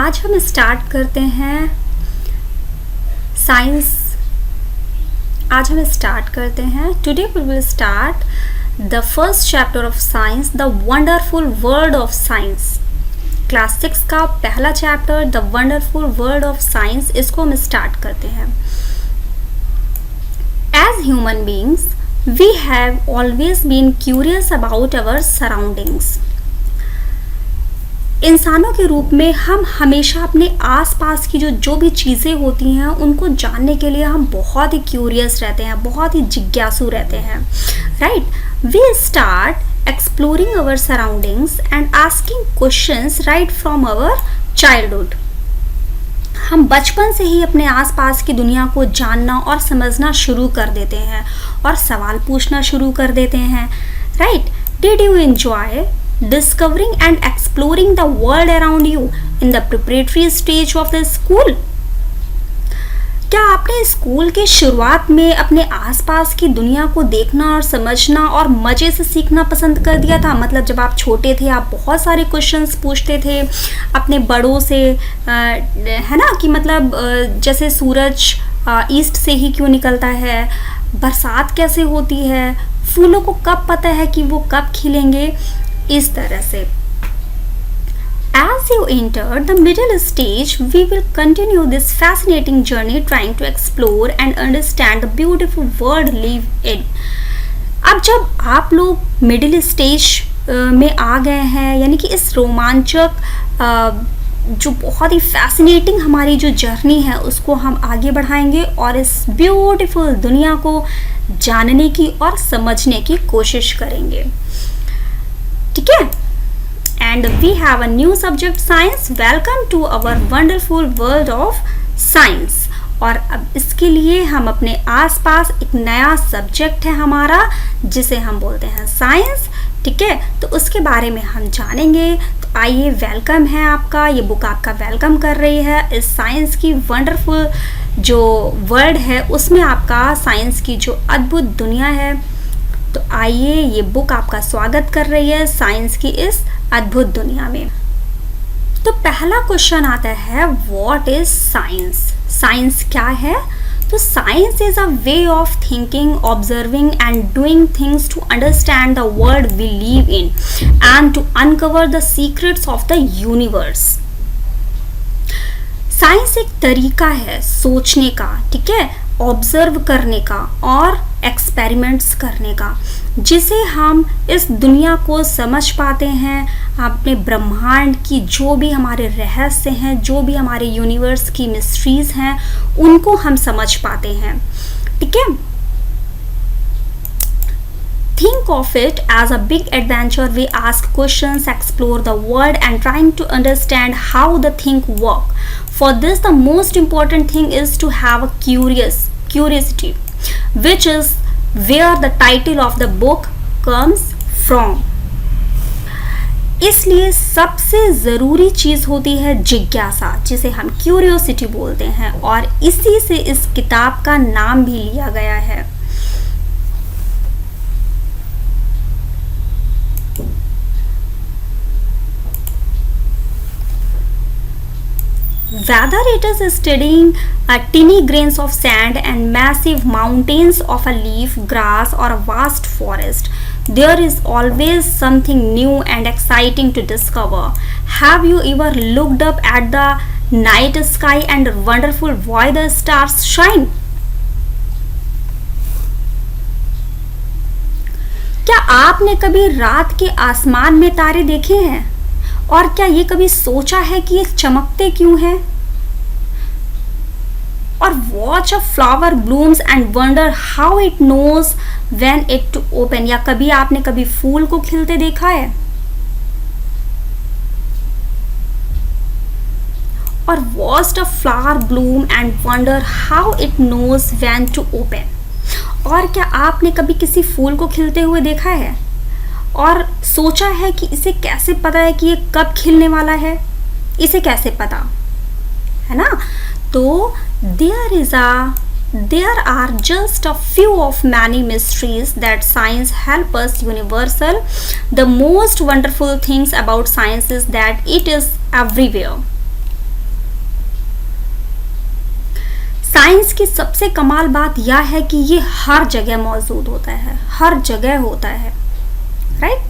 आज हम स्टार्ट करते हैं साइंस। आज हम स्टार्ट करते हैं today we will start the first chapter of science, the wonderful world of science. Class 6 का पहला chapter the wonderful world of science, इसको हम स्टार्ट करते हैं। As human beings we have always been curious about our surroundings. इंसानों के रूप में हम हमेशा अपने आसपास की जो भी चीज़ें होती हैं उनको जानने के लिए हम बहुत ही क्यूरियस रहते हैं, बहुत ही जिज्ञासु रहते हैं, right. We start exploring our surroundings and asking questions right from our childhood. हम बचपन से ही अपने आसपास की दुनिया को जानना और समझना शुरू कर देते हैं और सवाल पूछना शुरू कर देते हैं, right. Did you enjoy discovering and exploring the world around you in the preparatory stage of the school? क्या आपने स्कूल के शुरुआत में अपने आसपास की दुनिया को देखना और समझना और मज़े से सीखना पसंद कर दिया था? मतलब जब आप छोटे थे आप बहुत सारे क्वेश्चंस पूछते थे अपने बड़ों से, है ना, कि मतलब जैसे सूरज ईस्ट से ही क्यों निकलता है, बरसात कैसे होती है, फूलों को कब पता है कि वो कब खिलेंगे, इस तरह से। As you enter the middle stage, we will continue this fascinating journey trying to explore and understand the beautiful world live in. अब जब आप लोग मिडिल स्टेज में आ गए हैं, यानी कि इस रोमांचक जो बहुत ही फैसिनेटिंग हमारी जो जर्नी है उसको हम आगे बढ़ाएंगे और इस ब्यूटीफुल दुनिया को जानने की और समझने की कोशिश करेंगे, ठीक है। And we have a new subject science. Welcome to our wonderful world of science. और अब इसके लिए हम अपने आसपास एक नया सब्जेक्ट है हमारा जिसे हम बोलते हैं साइंस, ठीक है। तो उसके बारे में हम जानेंगे। तो आइए, वेलकम है आपका, ये बुक आपका वेलकम कर रही है इस साइंस की वंडरफुल जो वर्ल्ड है उसमें, आपका साइंस की जो अद्भुत दुनिया है। तो आइए, ये बुक आपका स्वागत कर रही है साइंस की इस अद्भुत दुनिया में। तो पहला क्वेश्चन आता है, व्हाट इज साइंस? साइंस क्या है? तो science is a way of thinking, observing and doing things to understand the world we live in and to uncover the secrets of the universe. Science एक तरीका है सोचने का, ठीक है, ऑब्जर्व करने का और एक्सपेरिमेंट्स करने का, जिसे हम इस दुनिया को समझ पाते हैं। अपने ब्रह्मांड की जो भी हमारे रहस्य हैं, जो भी हमारे यूनिवर्स की मिस्ट्रीज हैं, उनको हम समझ पाते हैं, ठीक है। Think of it as a big adventure. We ask questions, explore the world and trying to understand how the things work. For this, the most important thing is to have a curiosity, which is where the title of the book comes from. इसलिए सबसे ज़रूरी चीज़ होती है जिज्ञासा, जिसे हम curiosity बोलते हैं, और इसी से इस किताब का नाम भी लिया गया है। Whether it is studying teeny grains of sand and massive mountains of a leaf, grass or a vast forest, there is always something new and exciting to discover. Have you ever looked up at the night sky and wonderful why the stars shine? क्या आपने कभी रात के आसमान में तारे देखे हैं? और क्या ये कभी सोचा है कि ये चमकते क्यों हैं? और watch a flower blooms and wonder how it knows when it to open. या कभी आपने कभी फूल को खिलते देखा है? और watch a flower bloom and wonder how it knows when to open. और क्या आपने कभी किसी फूल को खिलते हुए देखा है और सोचा है कि इसे कैसे पता है कि ये कब खिलने वाला है? इसे कैसे पता है ना? तो there are just a few of many mysteries that science help us universal. The most wonderful things about science is that it is everywhere. Science की सबसे कमाल बात यह है कि ये हर जगह मौजूद होता है, हर जगह होता है, राइट।